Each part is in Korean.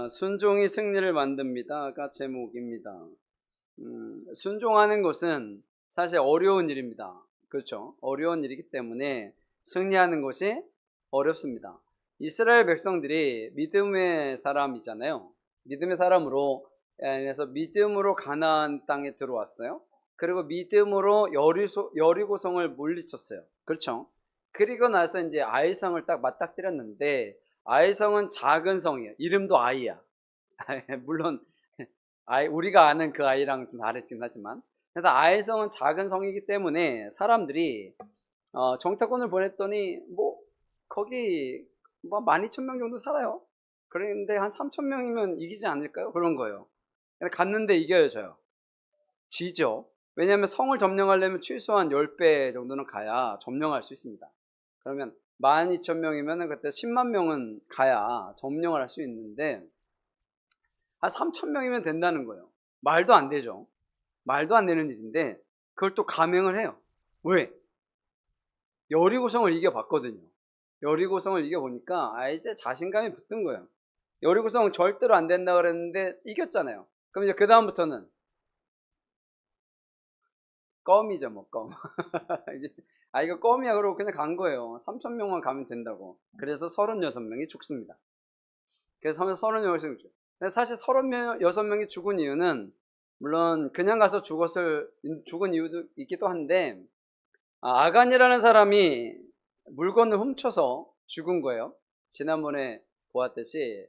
순종이 승리를 만듭니다가 제목입니다. 순종하는 것은 사실 어려운 일입니다. 그렇죠? 어려운 일이기 때문에 승리하는 것이 어렵습니다. 이스라엘 백성들이 믿음의 사람이잖아요. 믿음의 사람으로 인해서 믿음으로 가나안 땅에 들어왔어요. 그리고 믿음으로 여리고성을 물리쳤어요. 그렇죠? 그리고 나서 이제 아이성을 딱 맞닥뜨렸는데, 아이성은 작은 성이에요. 이름도 아이야. 물론 우리가 아는 그 아이랑 좀 다르긴 하지만, 그래서 아이성은 작은 성이기 때문에 사람들이 정탐꾼을 보냈더니 뭐 거기 뭐 12,000명 정도 살아요. 그런데 한 3,000명이면 이기지 않을까요? 그런 거예요. 근데 갔는데 이겨야죠. 지죠. 왜냐하면 성을 점령하려면 최소한 10배 정도는 가야 점령할 수 있습니다. 그러면 12,000명이면 그때 10만 명은 가야 점령을 할 수 있는데, 한 3,000명이면 된다는 거예요. 말도 안 되죠. 말도 안 되는 일인데 그걸 또 감행을 해요. 왜? 여리고성을 이겨봤거든요. 여리고성을 이겨보니까 이제 자신감이 붙은 거예요. 여리고성은 절대로 안 된다 그랬는데 이겼잖아요. 그럼 이제 그 다음부터는 껌이죠, 뭐 껌. 이거 껌이야 그러고 그냥 간 거예요. 3,000명만 가면 된다고. 그래서 36명이 죽습니다. 그래서 36명이 죽죠. 근데 사실 36명이 죽은 이유는, 물론 그냥 가서 죽은 이유도 있기도 한데, 아간이라는 사람이 물건을 훔쳐서 죽은 거예요. 지난번에 보았듯이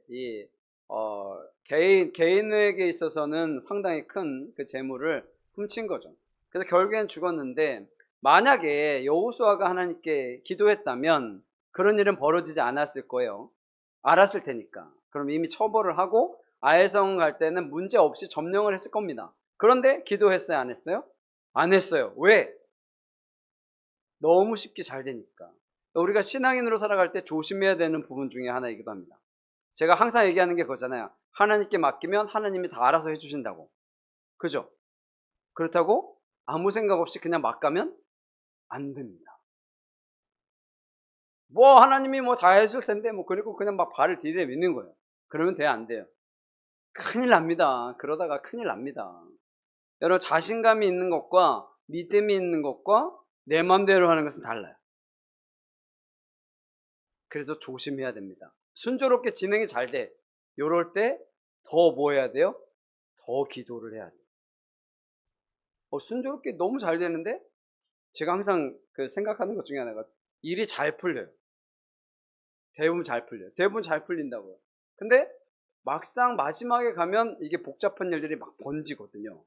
개인에게 있어서는 상당히 큰 그 재물을 훔친 거죠. 그래서 결국엔 죽었는데, 만약에 여호수아가 하나님께 기도했다면 그런 일은 벌어지지 않았을 거예요. 알았을 테니까. 그럼 이미 처벌을 하고 아해성 갈 때는 문제 없이 점령을 했을 겁니다. 그런데 기도했어요, 안 했어요? 안 했어요. 왜? 너무 쉽게 잘 되니까. 우리가 신앙인으로 살아갈 때 조심해야 되는 부분 중에 하나이기도 합니다. 제가 항상 얘기하는 게 그거잖아요. 하나님께 맡기면 하나님이 다 알아서 해주신다고. 그죠? 그렇다고 아무 생각 없이 그냥 막 가면 안 됩니다. 뭐 하나님이 뭐 다 해줄 텐데 뭐, 그리고 그냥 막 발을 디뎌 믿는 거예요. 그러면 돼요, 안 돼요? 큰일 납니다. 그러다가 큰일 납니다. 여러분, 자신감이 있는 것과 믿음이 있는 것과 내 맘대로 하는 것은 달라요. 그래서 조심해야 됩니다. 순조롭게 진행이 잘 돼. 요럴 때 더 뭐 해야 돼요? 더 기도를 해야 돼요. 순조롭게 너무 잘 되는데, 제가 항상 그 생각하는 것 중에 하나가, 일이 잘 풀려요. 대부분 잘 풀려요. 대부분 잘 풀린다고요. 근데 막상 마지막에 가면 이게 복잡한 일들이 막 번지거든요.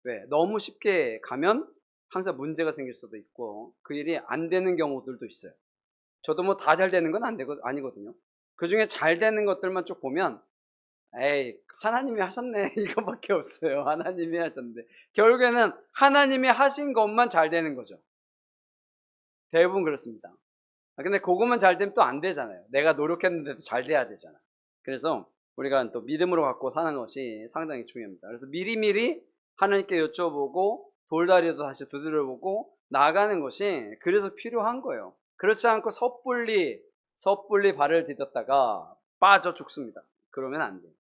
왜? 너무 쉽게 가면 항상 문제가 생길 수도 있고 그 일이 안 되는 경우들도 있어요. 저도 뭐 다 잘 되는 건 아니거든요. 그 중에 잘 되는 것들만 쭉 보면, 에이, 하나님이 하셨네. 이거밖에 없어요. 하나님이 하셨는데. 결국에는 하나님이 하신 것만 잘 되는 거죠. 대부분 그렇습니다. 근데 그것만 잘 되면 또 안 되잖아요. 내가 노력했는데도 잘 돼야 되잖아. 그래서 우리가 또 믿음으로 갖고 사는 것이 상당히 중요합니다. 그래서 미리미리 하나님께 여쭤보고 돌다리도 다시 두드려보고 나가는 것이 그래서 필요한 거예요. 그렇지 않고 섣불리 발을 디뎠다가 빠져 죽습니다. 그러면 안 돼요.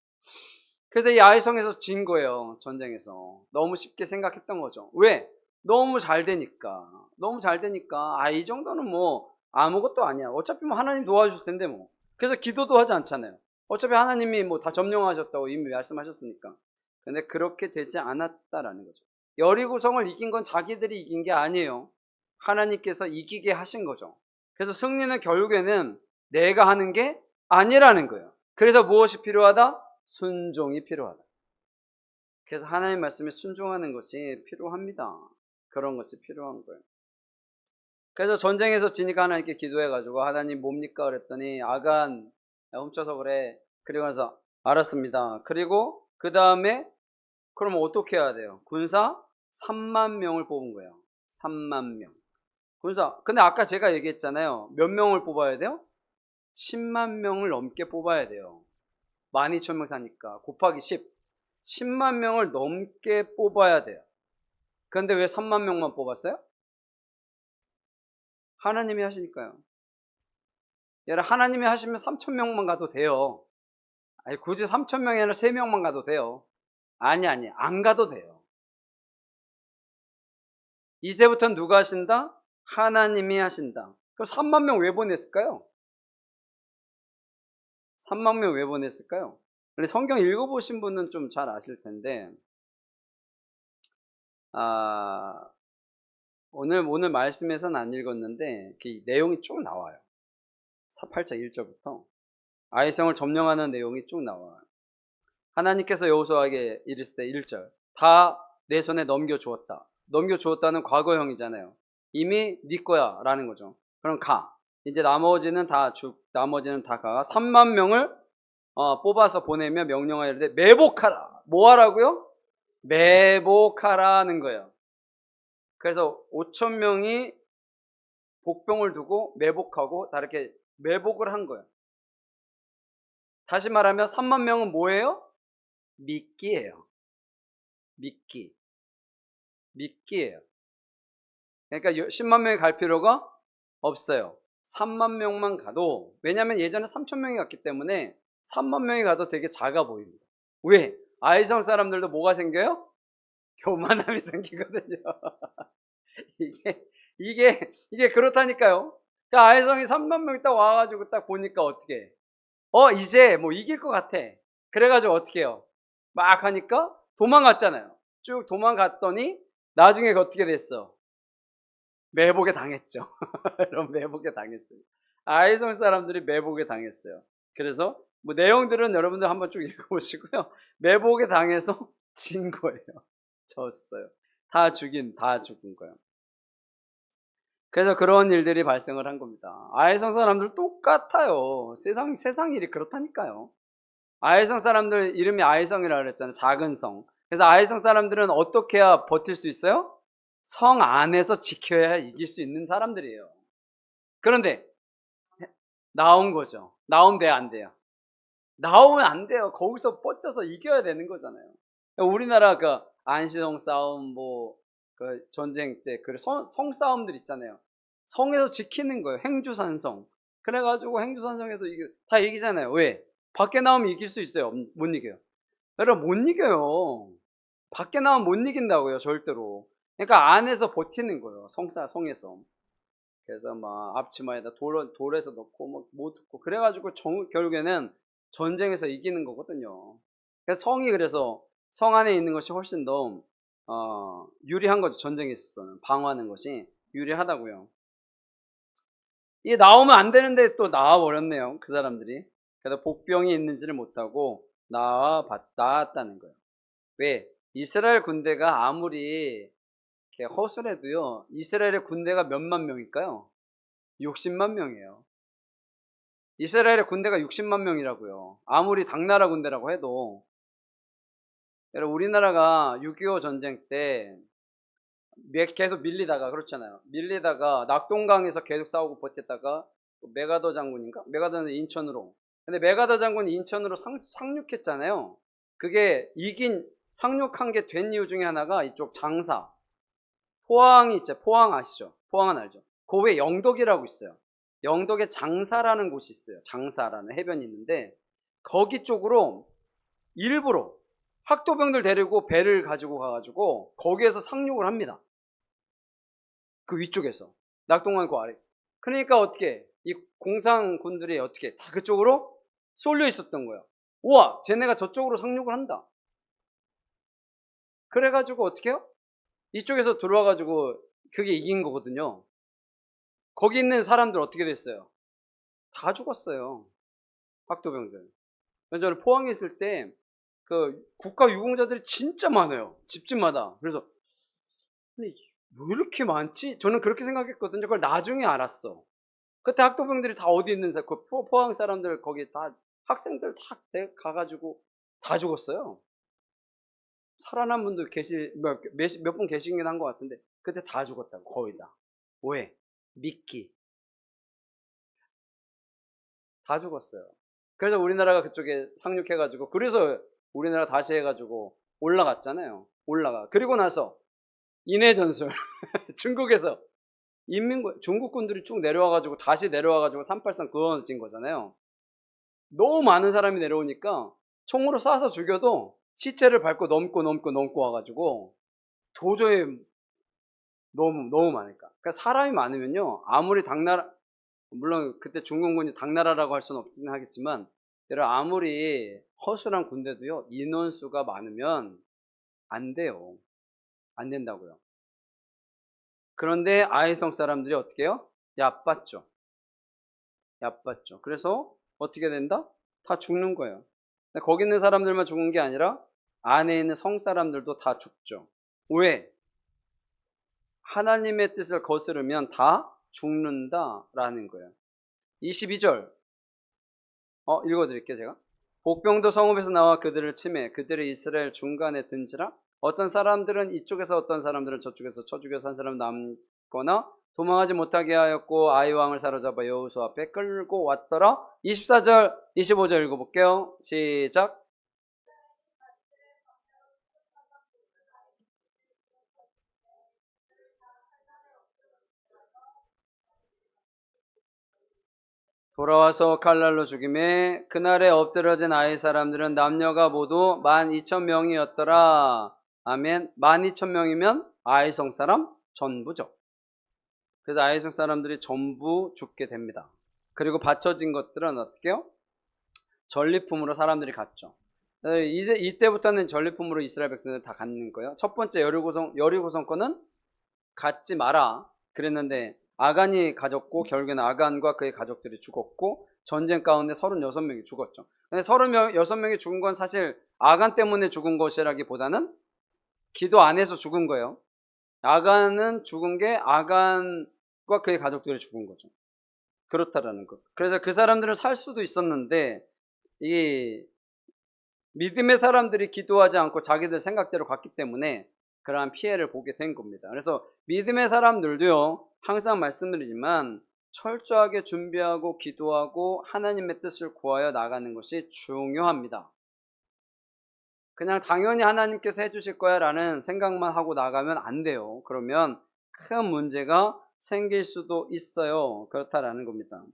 그래서 이 아이성에서 진 거예요. 전쟁에서. 너무 쉽게 생각했던 거죠. 왜? 너무 잘 되니까. 너무 잘 되니까 이 정도는 뭐 아무것도 아니야. 어차피 뭐 하나님 도와주실 텐데 뭐. 그래서 기도도 하지 않잖아요. 어차피 하나님이 뭐 다 점령하셨다고 이미 말씀하셨으니까. 근데 그렇게 되지 않았다라는 거죠. 여리고성을 이긴 건 자기들이 이긴 게 아니에요. 하나님께서 이기게 하신 거죠. 그래서 승리는 결국에는 내가 하는 게 아니라는 거예요. 그래서 무엇이 필요하다? 순종이 필요하다. 그래서 하나님 말씀에 순종하는 것이 필요합니다. 그런 것이 필요한 거예요. 그래서 전쟁에서 지니까 하나님께 기도해가지고, 하나님 뭡니까? 그랬더니, 아간 훔쳐서 그래. 그리고 나서 알았습니다. 그리고 그 다음에 그럼 어떻게 해야 돼요? 군사 3만 명을 뽑은 거예요. 3만 명. 군사. 근데 아까 제가 얘기했잖아요. 몇 명을 뽑아야 돼요? 10만 명을 넘게 뽑아야 돼요. 12,000명 사니까 곱하기 10만 명을 넘게 뽑아야 돼요. 그런데 왜 3만 명만 뽑았어요? 하나님이 하시니까요. 여러분, 하나님이 하시면 3,000명만 가도 돼요. 아니, 굳이 3천 명이 아니라 3명만 가도 돼요. 아니, 안 가도 돼요. 이제부터 누가 하신다? 하나님이 하신다. 그럼 3만 명 왜 보냈을까요? 3만 명 왜 보냈을까요? 근데 성경 읽어보신 분은 좀 잘 아실 텐데, 오늘 말씀에서는 안 읽었는데, 그 내용이 쭉 나와요. 8장 1절부터. 아이성을 점령하는 내용이 쭉 나와요. 하나님께서 여호수아에게 이르시되 1절, 다 내 손에 넘겨주었다. 넘겨주었다는 과거형이잖아요. 이미 네 거야 라는 거죠. 그럼 가. 이제 나머지는 다 가. 3만 명을 뽑아서 보내며 명령하여 이르되 매복하라. 뭐 하라고요? 매복하라는 거예요. 그래서 5천 명이 복병을 두고 매복하고 다 이렇게 매복을 한 거예요. 다시 말하면 3만 명은 뭐예요? 미끼예요. 미끼예요. 그러니까 10만 명이 갈 필요가 없어요. 3만 명만 가도, 왜냐하면 예전에 3천 명이 갔기 때문에 3만 명이 가도 되게 작아 보입니다. 왜? 아이성 사람들도 뭐가 생겨요? 교만함이 생기거든요. 이게 그렇다니까요. 그러니까 아이성이 3만 명이 딱 와가지고 딱 보니까 어떻게 해? 이제 뭐 이길 것 같아. 그래가지고 어떻게 해요? 막 하니까 도망갔잖아요. 쭉 도망갔더니 나중에 어떻게 됐어? 매복에 당했죠. 여러분, 매복에 당했어요. 아이성 사람들이 매복에 당했어요. 그래서 뭐 내용들은 여러분들 한번 쭉 읽어보시고요. 매복에 당해서 진 거예요. 졌어요. 다 죽은 거예요. 그래서 그런 일들이 발생을 한 겁니다. 아이성 사람들 똑같아요. 세상 일이 그렇다니까요. 아이성 사람들 이름이 아이성이라고 그랬잖아요. 작은 성. 그래서 아이성 사람들은 어떻게 해야 버틸 수 있어요? 성 안에서 지켜야 이길 수 있는 사람들이에요. 그런데 나온 거죠. 나오면 돼요, 안 돼요? 나오면 안 돼요. 거기서 뻗쳐서 이겨야 되는 거잖아요. 우리나라 그 안시성 싸움, 그 전쟁 때 그 성 싸움들 있잖아요. 성에서 지키는 거예요. 행주산성. 그래가지고 행주산성에서 다 이기잖아요. 왜? 밖에 나오면 이길 수 있어요? 못 이겨요. 여러분, 못 이겨요. 밖에 나오면 못 이긴다고요, 절대로. 그러니까 안에서 버티는 거예요. 성에서. 그래서 막 앞치마에다 돌에서 넣고 못 듣고 그래가지고 결국에는 전쟁에서 이기는 거거든요. 그래서 성 안에 있는 것이 훨씬 더 유리한 거죠. 전쟁에 있어서는 방어하는 것이 유리하다고요. 이게 나오면 안 되는데 또 나와 버렸네요. 그 사람들이. 그래서 복병이 있는지를 못하고 나왔다는 거예요. 왜? 이스라엘 군대가 아무리 허술해도요, 이스라엘의 군대가 몇만 명일까요? 60만 명이에요. 이스라엘의 군대가 60만 명이라고요. 아무리 당나라 군대라고 해도. 여러분, 우리나라가 6.25 전쟁 때 계속 밀리다가, 그렇잖아요. 밀리다가 낙동강에서 계속 싸우고 버텼다가 메가더 장군인가? 메가더는 인천으로. 근데 메가더 장군이 인천으로 상륙했잖아요. 그게 상륙한 게 된 이유 중에 하나가 이쪽 장사. 포항이 있죠. 포항 아시죠? 포항은 알죠? 그 외에 영덕이라고 있어요. 영덕에 장사라는 곳이 있어요. 장사라는 해변이 있는데 거기 쪽으로 일부러 학도병들 데리고 배를 가지고 가가지고 거기에서 상륙을 합니다. 그 위쪽에서. 낙동강 그 아래. 그러니까 어떻게 이 공산군들이 어떻게 다 그쪽으로 쏠려 있었던 거예요. 우와, 쟤네가 저쪽으로 상륙을 한다. 그래가지고 어떻게 해요? 이쪽에서 들어와가지고 그게 이긴 거거든요. 거기 있는 사람들 어떻게 됐어요? 다 죽었어요. 학도병들. 저는 포항에 있을 때 그 국가 유공자들이 진짜 많아요. 집집마다. 그래서 왜 이렇게 많지? 저는 그렇게 생각했거든요. 그걸 나중에 알았어. 그때 학도병들이 다 어디 있는 그 포항 사람들 거기 다 학생들 다 가가지고 다 죽었어요. 살아난 분도 몇 분 계시긴 한 것 같은데 그때 다 죽었다고. 거의 다. 왜? 미끼. 다 죽었어요. 그래서 우리나라가 그쪽에 상륙해가지고, 그래서 우리나라 다시 해가지고 올라갔잖아요. 그리고 나서 인해전술. 중국에서 중국군들이 쭉 내려와가지고 다시 내려와가지고 383 그어진 거잖아요. 너무 많은 사람이 내려오니까 총으로 쏴서 죽여도 시체를 밟고 넘고 와가지고 도저히 너무 많으니까. 그러니까 사람이 많으면요, 아무리 당나라, 물론 그때 중공군이 당나라라고 할 수는 없긴 하겠지만, 여러분 아무리 허술한 군대도요, 인원수가 많으면 안 돼요. 안 된다고요. 그런데 아이성 사람들이 어떻게 해요? 얕봤죠. 얕봤죠. 그래서 어떻게 된다? 다 죽는 거예요. 거기 있는 사람들만 죽은 게 아니라 안에 있는 성 사람들도 다 죽죠. 왜? 하나님의 뜻을 거스르면 다 죽는다라는 거예요. 22절 읽어드릴게요. 제가. 복병도 성읍에서 나와 그들을 치매 그들의 이스라엘 중간에 든지라. 어떤 사람들은 이쪽에서 어떤 사람들은 저쪽에서 저쪽에서 한 사람 남거나 도망하지 못하게 하였고 아이 왕을 사로잡아 여호수 앞에 끌고 왔더라. 24절 25절 읽어볼게요. 시작. 돌아와서 칼날로 죽임에 그날에 엎드러진 아이 사람들은 남녀가 모두 12,000명이었더라. 아멘. 12,000명이면 아이성 사람 전부죠. 그래서 아이성 사람들이 전부 죽게 됩니다. 그리고 바쳐진 것들은 어떻게 해요? 전리품으로 사람들이 갖죠. 이때부터는 전리품으로 이스라엘 백성들 다 갖는 거예요. 첫 번째 여리고성 거는 갖지 마라 그랬는데 아간이 가졌고 결국에는 아간과 그의 가족들이 죽었고 전쟁 가운데 36명이 죽었죠. 근데 36명이 죽은 건 사실 아간 때문에 죽은 것이라기보다는 기도 안에서 죽은 거예요. 아간은 죽은 게 아간과 그의 가족들이 죽은 거죠. 그렇다라는 것. 그래서 그 사람들은 살 수도 있었는데 이 믿음의 사람들이 기도하지 않고 자기들 생각대로 갔기 때문에 그러한 피해를 보게 된 겁니다. 그래서 믿음의 사람들도요, 항상 말씀드리지만 철저하게 준비하고 기도하고 하나님의 뜻을 구하여 나가는 것이 중요합니다. 그냥 당연히 하나님께서 해주실 거야 라는 생각만 하고 나가면 안 돼요. 그러면 큰 문제가 생길 수도 있어요. 그렇다라는 겁니다.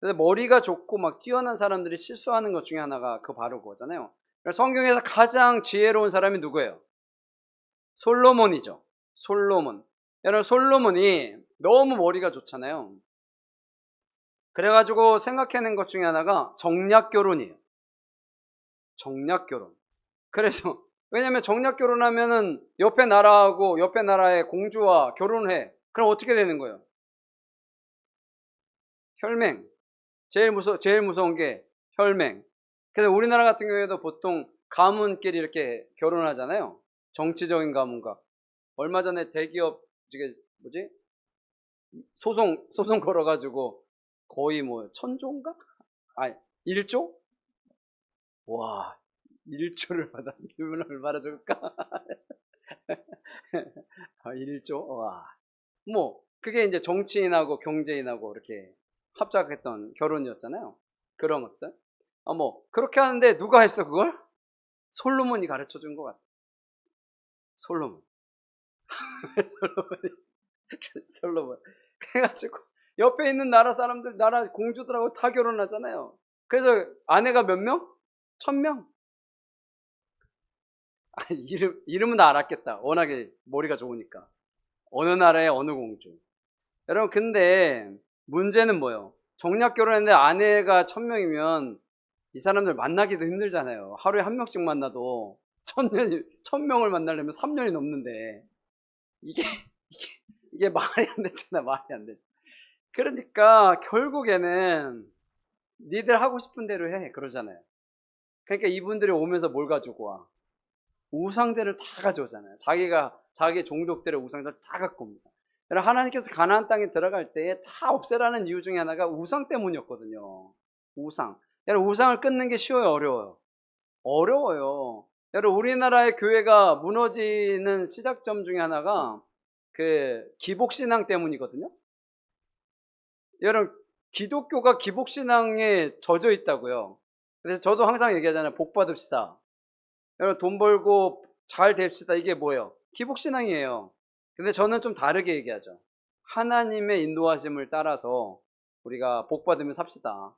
그래서 머리가 좋고 막 뛰어난 사람들이 실수하는 것 중에 하나가 바로 그거잖아요. 성경에서 가장 지혜로운 사람이 누구예요? 솔로몬이죠. 솔로몬. 여러분 솔로몬이 너무 머리가 좋잖아요. 그래가지고 생각해낸 것 중에 하나가 정략결혼이에요. 정략결혼. 그래서 왜냐면 정략결혼하면은 옆에 나라하고 옆에 나라의 공주와 결혼해. 그럼 어떻게 되는 거예요? 혈맹. 제일 무서운 게 혈맹. 그래서 우리나라 같은 경우에도 보통 가문끼리 이렇게 결혼하잖아요. 정치적인 가문과. 얼마 전에 대기업 이게 뭐지? 소송 걸어가지고 거의 뭐 1,000조인가? 아니 1조? 와 1조를 받아 얼마나 줄까? 1조? 와. 뭐 그게 이제 정치인하고 경제인하고 이렇게 합작했던 결혼이었잖아요. 그런 것들. 뭐 그렇게 하는데 누가 했어 그걸? 솔로몬이 가르쳐 준 것 같아. 솔로몬. 솔로몬. 그래가지고 옆에 있는 나라 사람들, 나라 공주들하고 다 결혼하잖아요. 그래서 아내가 몇 명? 1,000명? 이름은 다 알았겠다. 워낙에 머리가 좋으니까. 어느 나라의 어느 공주. 여러분 근데 문제는 뭐예요? 정략 결혼했는데 아내가 1,000명이면 이 사람들 만나기도 힘들잖아요. 하루에 한 명씩 만나도 1,000명을 만나려면 3년이 넘는데 이게 이게 말이 안 되잖아. 말이 안 돼. 그러니까 결국에는 니들 하고 싶은 대로 해 그러잖아요. 그러니까 이분들이 오면서 뭘 가지고 와? 우상들을 다 가져오잖아요. 자기 종족들의 우상들을 다 갖고 옵니다. 여러분 하나님께서 가나안 땅에 들어갈 때 다 없애라는 이유 중에 하나가 우상 때문이었거든요. 우상. 여러분 우상을 끊는 게 쉬워요, 어려워요? 어려워요. 여러분 우리나라의 교회가 무너지는 시작점 중에 하나가 그 기복신앙 때문이거든요. 여러분 기독교가 기복신앙에 젖어 있다고요. 그래서 저도 항상 얘기하잖아요. 복 받읍시다. 여러분 돈 벌고 잘 됩시다. 이게 뭐예요? 기복신앙이에요. 근데 저는 좀 다르게 얘기하죠. 하나님의 인도하심을 따라서 우리가 복 받으며 삽시다.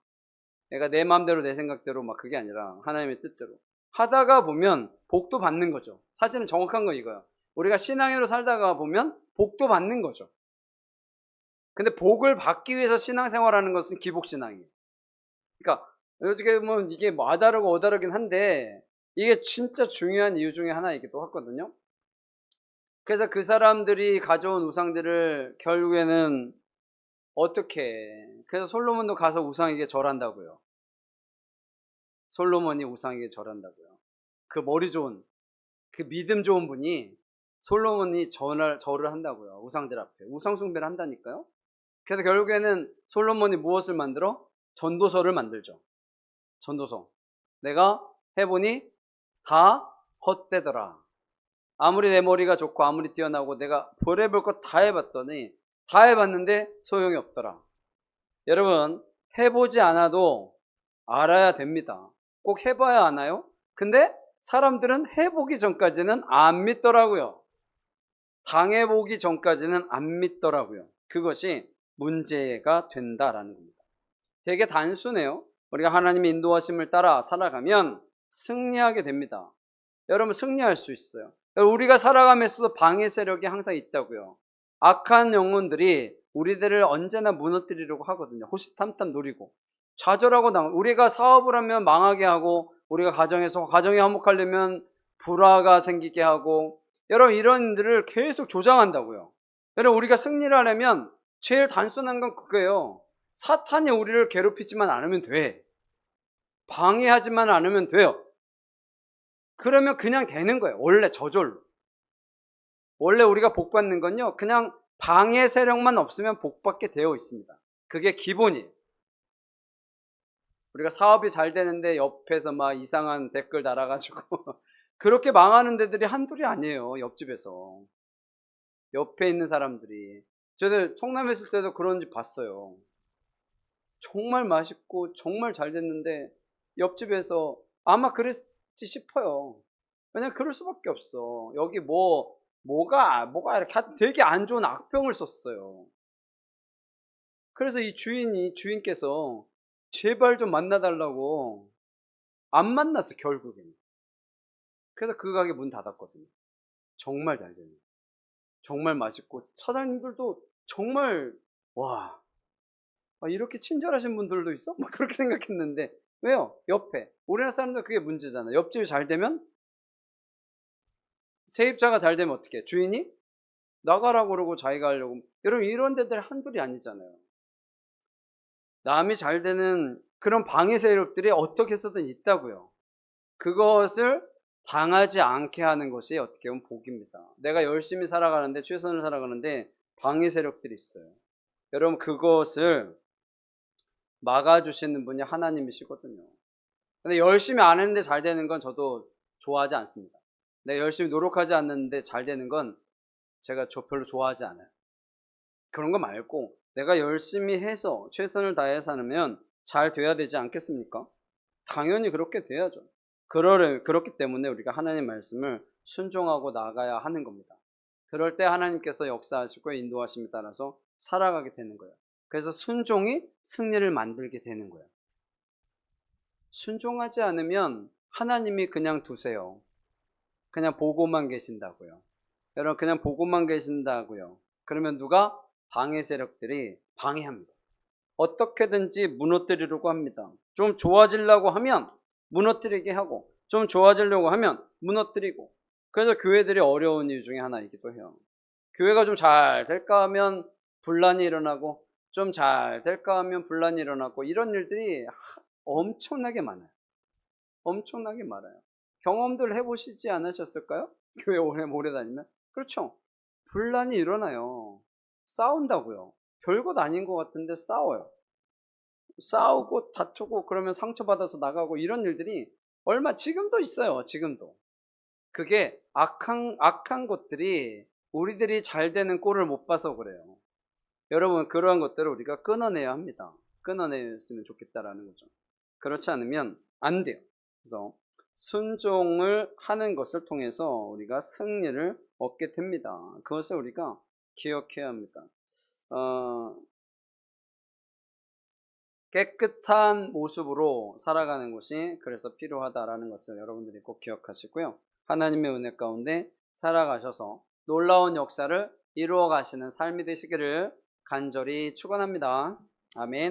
내가 내 마음대로 내 생각대로 막 그게 아니라 하나님의 뜻대로 하다가 보면 복도 받는 거죠. 사실은 정확한 거 이거야. 우리가 신앙으로 살다가 보면 복도 받는 거죠. 근데 복을 받기 위해서 신앙생활하는 것은 기복신앙이에요. 그러니까 어떻게 보면 이게 뭐 아다르고 어다르긴 한데 이게 진짜 중요한 이유 중에 하나이기도 하거든요. 그래서 그 사람들이 가져온 우상들을 결국에는 어떻게 해. 그래서 솔로몬도 가서 우상에게 절한다고요. 솔로몬이 우상에게 절한다고요. 그 머리 좋은, 그 믿음 좋은 분이 솔로몬이 절을 한다고요. 우상들 앞에. 우상 숭배를 한다니까요. 그래서 결국에는 솔로몬이 무엇을 만들어? 전도서를 만들죠. 전도서. 내가 해보니 다 헛되더라. 아무리 내 머리가 좋고 아무리 뛰어나고 내가 별의별 것 다 해봤더니 다 해봤는데 소용이 없더라. 여러분 해보지 않아도 알아야 됩니다. 꼭 해봐야 하나요? 근데 사람들은 해보기 전까지는 안 믿더라고요. 당해보기 전까지는 안 믿더라고요. 그것이 문제가 된다라는 겁니다. 되게 단순해요. 우리가 하나님의 인도하심을 따라 살아가면 승리하게 됩니다. 여러분 승리할 수 있어요. 우리가 살아가면서도 방해 세력이 항상 있다고요. 악한 영혼들이 우리들을 언제나 무너뜨리려고 하거든요. 호시탐탐 노리고 좌절하고 우리가 사업을 하면 망하게 하고 우리가 가정에서 가정이 화목하려면 불화가 생기게 하고 여러분 이런 일들을 계속 조장한다고요. 여러분 우리가 승리를 하려면 제일 단순한 건 그거예요. 사탄이 우리를 괴롭히지만 않으면 돼. 방해하지만 않으면 돼요. 그러면 그냥 되는 거예요. 원래 저절로. 원래 우리가 복 받는 건요. 그냥 방해 세력만 없으면 복 받게 되어 있습니다. 그게 기본이에요. 우리가 사업이 잘 되는데 옆에서 막 이상한 댓글 달아가지고 그렇게 망하는 데들이 한둘이 아니에요. 옆집에서. 옆에 있는 사람들이. 저도 성남에 있을 때도 그런 집 봤어요. 정말 맛있고 정말 잘 됐는데 옆집에서 아마 그랬지 싶어요. 그냥 그럴 수밖에 없어. 여기 뭐가 이렇게 되게 안 좋은 악병을 썼어요. 그래서 이 주인께서 제발 좀 만나달라고 안 만났어, 결국에는. 그래서 그 가게 문 닫았거든요. 정말 잘 되는. 정말 맛있고, 사장님들도 정말, 와, 이렇게 친절하신 분들도 있어? 막 그렇게 생각했는데, 왜요? 옆에. 우리나라 사람들 그게 문제잖아. 옆집이 잘 되면, 세입자가 잘 되면 어떻게 해? 주인이 나가라고 그러고 자기가 하려고. 여러분, 이런 데들 한둘이 아니잖아요. 남이 잘 되는 그런 방해 세력들이 어떻게 해서든 있다고요. 그것을 당하지 않게 하는 것이 어떻게 보면 복입니다. 내가 열심히 살아가는데 최선을 살아가는데 방해 세력들이 있어요. 여러분 그것을 막아주시는 분이 하나님이시거든요. 근데 열심히 안 했는데 잘 되는 건 저도 좋아하지 않습니다. 내가 열심히 노력하지 않는데 잘 되는 건 제가 별로 좋아하지 않아요. 그런 거 말고 내가 열심히 해서 최선을 다해서 하면 잘 돼야 되지 않겠습니까? 당연히 그렇게 돼야죠. 그렇기 때문에 우리가 하나님 말씀을 순종하고 나가야 하는 겁니다. 그럴 때 하나님께서 역사하시고 인도하심에 따라서 살아가게 되는 거예요. 그래서 순종이 승리를 만들게 되는 거예요. 순종하지 않으면 하나님이 그냥 두세요. 그냥 보고만 계신다고요. 여러분 그냥 보고만 계신다고요. 그러면 누가? 방해 세력들이 방해합니다. 어떻게든지 무너뜨리려고 합니다. 좀 좋아지려고 하면 무너뜨리게 하고 좀 좋아지려고 하면 무너뜨리고 그래서 교회들이 어려운 이유 중에 하나이기도 해요. 교회가 좀 잘 될까 하면 분란이 일어나고 좀 잘 될까 하면 분란이 일어나고 이런 일들이 엄청나게 많아요. 엄청나게 많아요. 경험들 해보시지 않으셨을까요? 교회 오래 다니면? 그렇죠. 분란이 일어나요. 싸운다고요. 별것 아닌 것 같은데 싸워요. 싸우고 다투고 그러면 상처받아서 나가고 이런 일들이 지금도 있어요. 지금도. 그게 악한 것들이 우리들이 잘 되는 꼴을 못 봐서 그래요. 여러분 그러한 것들을 우리가 끊어내야 합니다. 끊어냈으면 좋겠다라는 거죠. 그렇지 않으면 안 돼요. 그래서 순종을 하는 것을 통해서 우리가 승리를 얻게 됩니다. 그것을 우리가 기억해야 합니다. 깨끗한 모습으로 살아가는 것이 그래서 필요하다라는 것을 여러분들이 꼭 기억하시고요. 하나님의 은혜 가운데 살아가셔서 놀라운 역사를 이루어 가시는 삶이 되시기를 간절히 축원합니다. 아멘.